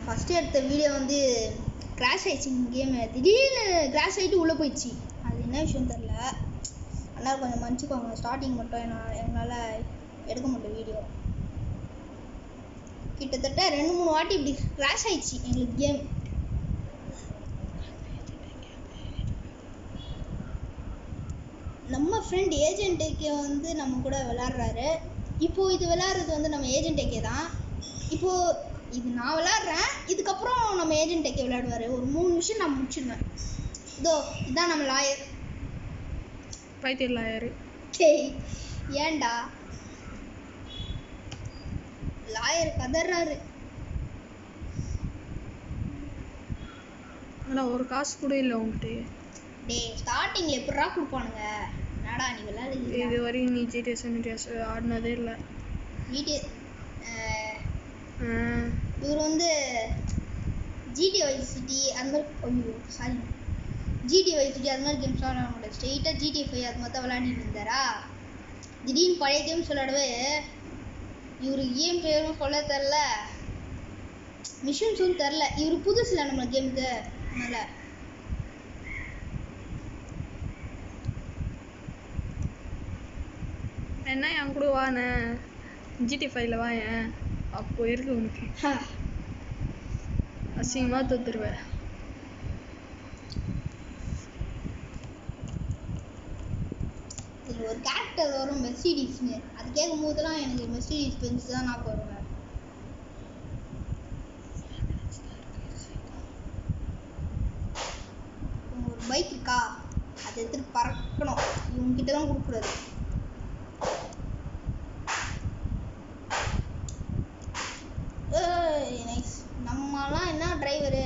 First எடுத்த video வந்து crash ஆயிடுச்சு கேமு. திடீர்னு கிராஷ் ஆகிட்டு உள்ளே போயிடுச்சு. அது என்ன விஷயம் தெரில. ஆனால் கொஞ்சம் மன்னிச்சுக்கோங்க. ஸ்டார்டிங் மட்டும் என்னால் எடுக்க முடியல வீடியோ. கிட்டத்தட்ட 2-3 வாட்டி இப்படி கிராஷ் ஆயிடுச்சு எங்களுக்கு கேம். நம்ம ஃப்ரெண்ட் ஏஜென்ட் ஏகே வந்து நம்ம கூட விளாட்றாரு. இப்போது இது விளாட்றது வந்து நம்ம ஏஜென்ட் ஏகே தான். இப்போது இது நான் விளாட்றேன். இதுக்கப்புறம் நம்ம ஏஜென்ட் ஏகே விளையாடுவார். ஒரு 3 நிமிஷம் நான் முடிச்சிடுவேன். இதோ இதுதான் நம்ம லாயர். பைத்திய லாயர். ஏன்டா லாயர் கதறாரு. ஆனால் ஒரு காசு கூட இல்லை உங்கள்கிட்ட. டேய் ஸ்டார்டிங்கில் எப்படா கொடுப்பானுங்க? என்னடா நீ விளையாடு. இது வரையும் நீ ஜிடிஏ ஆடினதே இல்லை. ஜிடிஏ இவர் வந்து ஜிடிஏ வைஸ் சிட்டி அந்த மாதிரி ஜிடிஏ வைஸ் சிட்டி அது மாதிரி கேம்ஸ் விளாட மாட்டேன். ஸ்ட்ரெயிட்டாக ஜிடிஏ 5 அது மாதிரி தான் விளையாடிட்டு இருந்தாரா. திடீர்னு பழைய கேம்ஸ் விளையாடவே இவருக்கு கேம் பேரும் சொல்ல தெரில, மிஷின்ஸும் தெரில. இவர் புதுசுல நம்ம கேமுக்கு. அதனால் என்ன என் கூட வாண்ணே ஜிடி 5ல வாயேன். அப்போ இருக்கு உனக்கு. அசிங்கமாக தோத்துருவேன். இதில் ஒரு கேரக்டர் வரும் மெர்சிடிஸ்னு. அது கேட்கும் போதெல்லாம் எனக்கு மெர்சிடிஸ் பென்ஸ் தான் நான் வருவேன். ஒரு பைக் இருக்கா, அதை எடுத்துட்டு பறக்கணும். இவங்ககிட்ட தான் கொடுக்கூடாது. நைஸ். நம்மலாம் என்ன டிரைவரு.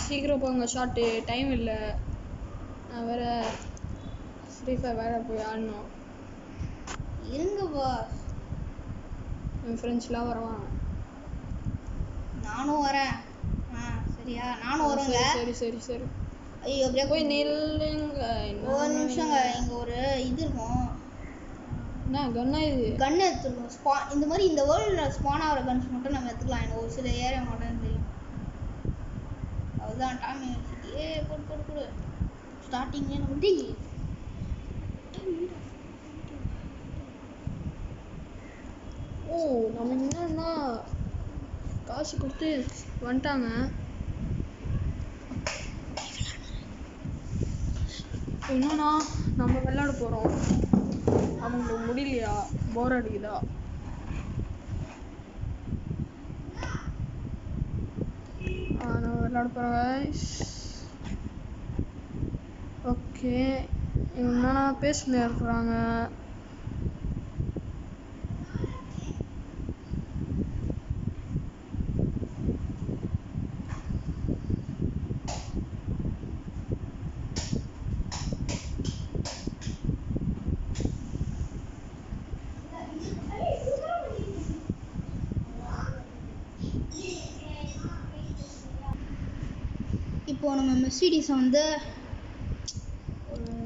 சீக்கிரம் போங்க, ஷார்ட்டு டைம் இல்லை. நான் வேற ஃப்ரீ ஃபயர் வேற போய் ஆடணும். இருங்க பாஸ். என் ஃப்ரெண்ட்ஸ்லாம் வருவாங்க. நானும் வரேன். சரியா நானும் வருவேங்க. சரி சரி சரி. ஐயோ அப்படியே போய் நில்லுங்க. ஒரு நிமிஷங்க. இங்கே ஒரு இது இருக்கும். என்ன கன்னா இது? கன் எடுத்துருக்கோம். இந்த மாதிரி இந்த வேர்ல்டில் ஸ்பான் ஆகிற கன்ஸ் மட்டும் நம்ம எடுத்துக்கலாம். எனக்கு ஒரு சில ஏரியா மட்டும் தெரியும். அதுதான் டாமி போடு ஸ்டார்டிங்லேயே நம்ம டி நம்ம என்னன்னா காசு கொடுத்து வந்துட்டாங்க. என்னன்னா நம்ம விளையாட போகிறோம். அவங்களுக்கு முடியலையா, போர் அடிக்குதா? நம்ம விளையாட போகிறோம். ஓகே என்னன்னா பேசினே இருக்கிறாங்க. இப்போ நம்ம மெர்சிடிஸ் வந்து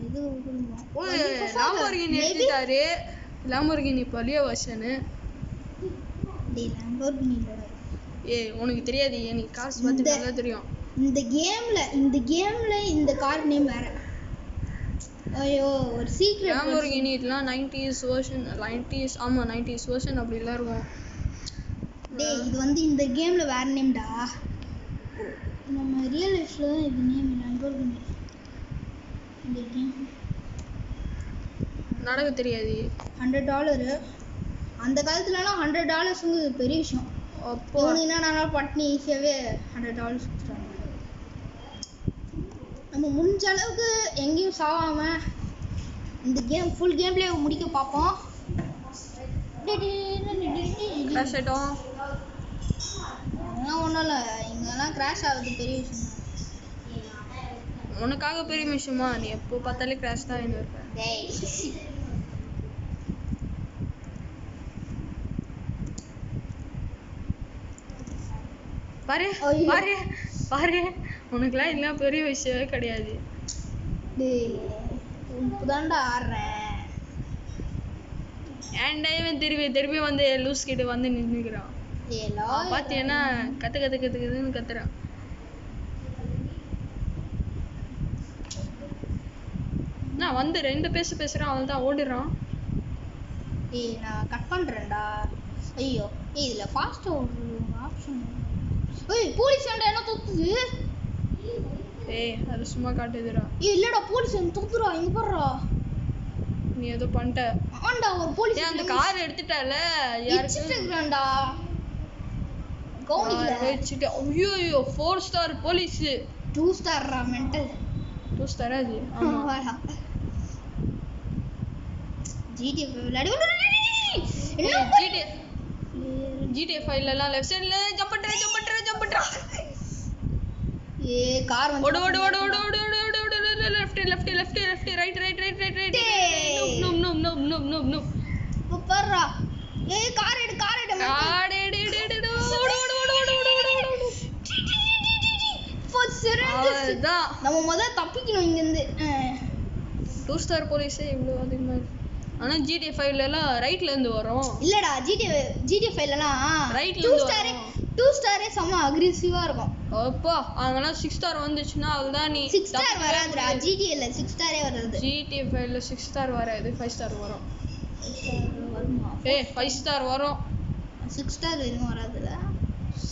இது லாம்போர்கினி எடுத்துட்டாரு. லாம்போர்கினி பழைய வெர்ஷனு. டேய் லாம்போர்கினி இல்லடா. உனக்கு தெரியாது, எனக்கு காசு பார்த்து நல்லா தெரியும். இந்த கேம்ல இந்த கார் நேம் வேற. ஐயோ ஒரு சீக்ரெட். லாம்போர்கினி இதெல்லாம் 90s வெர்ஷன். 90s ஆமாம் 90s வெர்ஷன் அப்படிலாம் இருக்கும். டேய் இது வந்து இந்த கேம்ல வேற நேம்டா. நம்ம ரியல் லைஃப்ல தான் இது நேம் லாம்போர்கினி. இந்த கேம் நடக்க தெரியாது. $100. அந்த காலத்துலலாம் $100 பெரிய விஷயம். அப்போ என்ன பட்னி ஈஸியாகவே $100 கொடுத்துட்டாங்க. நம்ம முடிஞ்ச அளவுக்கு எங்கேயும் சாகாமல் இந்த கேம் ஃபுல் கேம்லேயே முடிக்க பார்ப்போம். அதெல்லாம் ஒன்றும் இல்லை. இங்கெல்லாம் கிராஷ் ஆகுது பெரிய விஷயம். உனக்காக பெரிய விஷயமா? நீ எப்போ பார்த்தாலே கிராஷ் தான் என்ன இருப்ப. பாரு பாரு பாரு, உனக்குலாம் இதெல்லாம் பெரிய விஷயமே கிடையாது. இப்போதான்டா ஆடுறேன். ஏன்டா இவன் திருப்பி வந்து லூஸ் கிட்ட வந்து நின்றுக்கிறான். பாத்தீங்கன்னா கத்துன்னு கத்துறான். நான் வந்து 2 பேசுறான், அவன் தான் ஓடிடுறான். நான் கட் பண்றேன்டா. ஐயோ இதுல ஃபாஸ்ட் ஒரு ஆப்ஷன். போலீஸ் என்ன தூக்குது? அது சும்மா காட்டுதுடா. இல்லடா போலீஸ் என்ன தூக்குறா, இங்க பாருடா. நீ ஏதோ பண்ணிட்ட. ஆண்டா ஒரு போலீஸ் அந்த கார் எடுத்துட்டால யாருக்குடா கவுனில வெச்சிட்டு. ஐயோ 4 ஸ்டார் போலீஸ். 2 ஸ்டார்ரா மெண்டல். 2 ஸ்டாரா அது? ஆமா வாடா. GTA விளையாடு. என்ன GTA 5 ல லெஃப்ட் சைடுல ஜம்ப் பண்றா. கார் வந்து ஓடு லெஃப்ட் ரைட். நோ. பாருடா. கார் எடு. நம்ம முதல்ல தப்பிக்கணும் இங்க இருந்து. 2 ஸ்டார் போலீஸே இவ்வளவு அதிகமா இருக்கு. ஆனா GTA 5 ல எல்லாம் ரைட்ல இருந்து வரும். இல்லடா GTA 5 ல எல்லாம் ரைட்ல இருந்து 2 ஸ்டாரே செம அக்ரெசிவா இருக்கும். அப்பா அங்கனா 6 ஸ்டார் வந்துச்சுன்னா அவ்வளவுதான். நீ 6 ஸ்டார் வராதுடா. GTA ல 6 ஸ்டாரே வராது. GTA 5 ல 6 ஸ்டார் வராது, 5 ஸ்டார் வரும். 5 ஸ்டார் வரும். 6 ஸ்டார் எதுவும் வராதுல.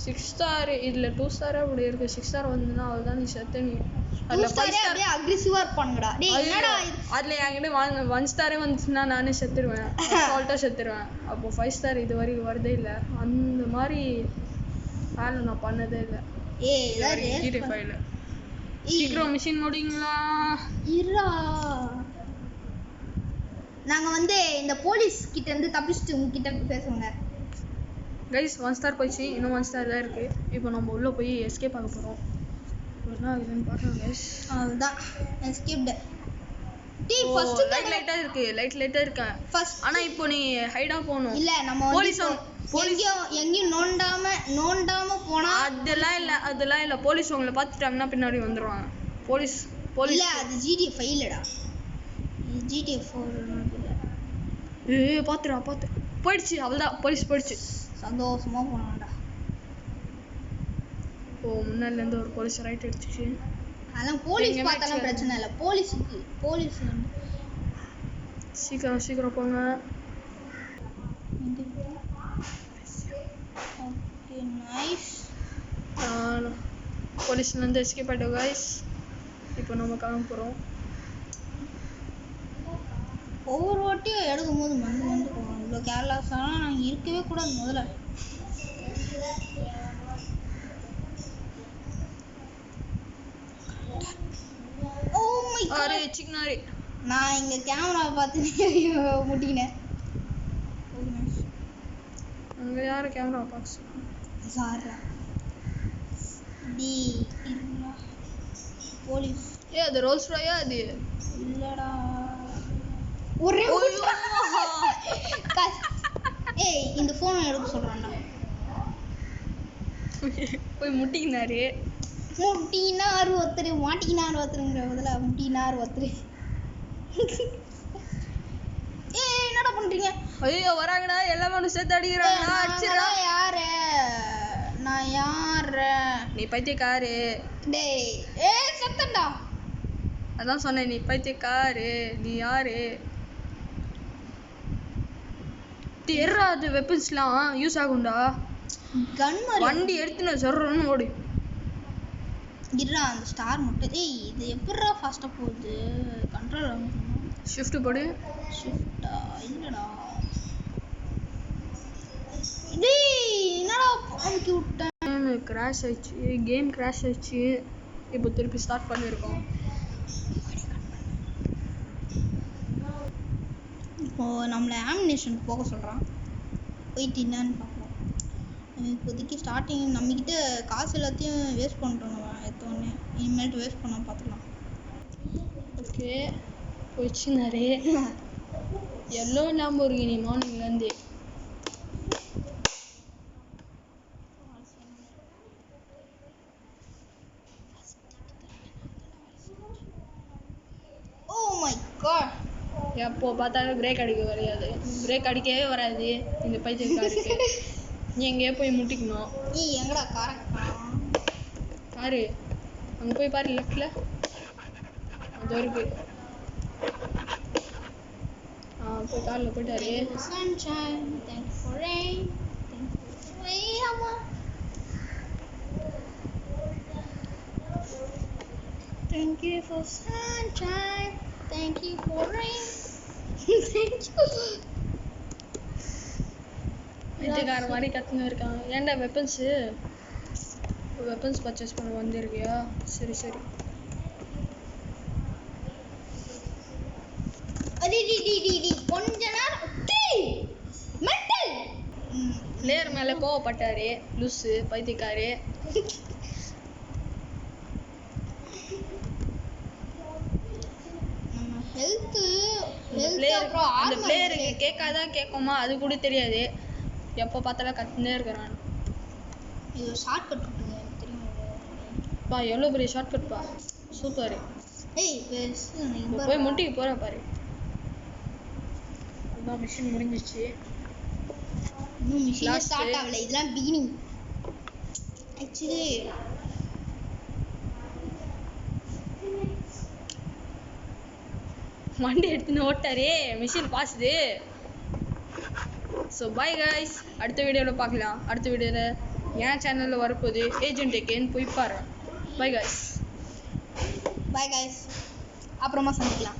6 ஸ்டார் இதுல 2 ஸ்டார் அப்படி இருக்கு. 6 ஸ்டார் வந்துனா அவ்வளவுதான், நீ செத்த. நீ 2 ஸ்டாரே அப்படியே அக்ரெசிவா இருப்பாங்கடா. டேய் என்னடா அதுல என்கிட்ட 1 ஸ்டாரே வந்துச்சுன்னா நானே செத்துருவேன். சால்ட்டா செத்துருவேன். அப்போ 5 ஸ்டார் இது வரைக்கும் வரதே இல்ல. அந்த மாதிரி வேலை நான் பண்ணதே இல்ல. GTA 5 ல. சீக்கிரம் மிஷின் முடிங்களா? இருடா. நாங்க வந்து இந்த போலீஸ் கிட்ட இருந்து தப்பிச்சிட்டு உங்ககிட்ட பேசுவோங்க. கைஸ் 1 ஸ்டார் போயிடுச்சு, இன்னும் 1 ஸ்டார் தான் இருக்கு. இப்போ நம்ம உள்ள போய் எஸ்கேப் ஆக போறோம். என்ன ஆகுதுன்னு பாருங்க கைஸ். அதுதான் எஸ்கேப்ட். டேய் ஃபர்ஸ்ட் லைட்டா இருக்கு. ஆனா இப்போ நீ ஹைடா போணும். இல்ல நம்ம போலீஸ் எங்கேயும் நோண்டாம போனா அதெல்லாம் இல்ல. போலீஸ் உங்களை பார்த்துட்டாங்கன்னா பின்னாடி வந்துருவாங்க. போலீஸ் இல்ல அது GTA 5 லடா. GTA 4 பாத்துறா போயிடுச்சு. அவ்வளவுதான், போலீஸ் போயிடுச்சு. சந்தோஷமா போனான்டா. முன்னாடில இருந்து ஒரு போலீஸ் ரைட் அடிச்சுச்சு. அதெல்லாம் போலீஸ் பார்த்தாலும் பிரச்சனை இல்ல. போலீஸ் சீக்கிரம் போங்க. Okay nice. போலீஸ்ல இருந்து எஸ்கேப் ஆயிட்டோம் गाइस. இப்போ நம்ம கிளம்ப போறோம். ஒவ்வொரு வாட்டியும் எடுக்கும்போது வந்து போகணும். இவ்வளோ கேர்லெஸ்ஸானா நாங்கள் இருக்கவே கூடாது முதல்ல. நான் இங்க கேமரா பார்த்து முட்டினேன். அங்க யாரு கேமரா பாக்ஸ் சாரா டி போலீஸ். அது ரோல்ஸ் ராயா? அது இல்லடா. ஒரே இந்த போன் எடுக்க சொல்றான்டா. போய் முட்டினாரு. முட்டினார் ஒருத்தர், மாட்டினார் ஒருத்தருங்கிற பதிலா முட்டினார் ஒருத்தர். என்னடா பண்றீங்க? ஐயோ வராங்கடா, எல்லாமே சேர்த்து அடிக்கிறாங்க. அடிச்சிரடா. யாரு? நான் யாரு? நீ பைத்தியக்காரு. டேய் சத்தம்டா. அதான் சொன்னேன், நீ பைத்தியக்காரு. நீ யாரு? தெர்றாது. வெப்பன்ஸ்லாம் யூஸ் ஆகும்டா. கன் வண்டி எடுத்துன சொல்றன்னு ஓடு. இருடா அந்த ஸ்டார் மட்டும். இது எப்படிடா ஃபாஸ்டா போகுது? கண்ட்ரோல் ஷிஃப்ட் போடு. ஷிஃப்டா இல்லடா. டேய் என்னடா அமுக்கி விட்டேன். கிராஷ் ஆயிடுச்சு. இப்போ திருப்பி ஸ்டார்ட் பண்ணிருக்கோம். இப்போ நம்மளை ஆமினேஷன் போக சொல்றான். போயிட்டு என்னன்னு பார்ப்போம். இப்போதைக்கு ஸ்டார்டிங் நம்மக்கிட்ட காசு எல்லாத்தையும் வேஸ்ட் பண்ணிட்டோம். நம்ம எடுத்தோடனே இனிமேல்ட்டு வேஸ்ட் பண்ண பார்த்துக்கலாம். ஓகே போயிடுச்சு. நிறைய எல்லோ லாம்போர்கினி மார்னிங்லேருந்து. Oh my God. எப்போ பார்த்தாலும் பிரேக் அடிக்கவே வராது இந்த பைத்தியக்காருக்கு. நீ எங்கேயோ போய் முட்டிக்கணும். ஏய் எங்கடா காரக்கா பாரு அங்கே போய் பாரு லெஃப்டில் அது இருக்கு. போய் காரில் போயிட்டாரு. sunshine thank you for rain thank you for sunshine thank you for rain thank you இதுக்கார மாதிரி கத்துன்னு இருக்காங்க. ஏன்டா வெப்பன்ஸ் பர்ச்சேஸ் பண்ண வந்திருக்கியா? சரி சரி. கொஞ்ச நேரம் மெண்டல் பிளேயர் மேலே கோவப்பட்டாரு லூசு பைத்தியக்காரு. அந்த பிளேயருக்கு கேட்காதா கேட்குமா அது கூட தெரியாது. எப்போ பார்த்தாலும் கத்துனே இருக்கிறான். இது ஷார்ட் கட் கொடுங்க தெரியுமா? பா எவ்வளோ பெரிய ஷார்ட் கட் பா, சூப்பர். ஏய் போய் முட்டிக்கு போற பாரு. அதான் மிஷன் முடிஞ்சிச்சு. இன்னும் மிஷன் ஸ்டார்ட் ஆகல, இதெல்லாம் பிகினிங். ஆக்சுவலி வண்டி எடுத்துன்னு ஓட்டாரே மிஷின் பாசுது. ஸோ பாய் கைஸ், அடுத்த வீடியோவில் பார்க்கலாம். அடுத்த வீடியோவில் என் சேனலில் வரப்போகுது ஏஜென்ட் ஏகேன்னு போய் பாரு. Bye guys. அப்புறமா சந்திக்கலாம்.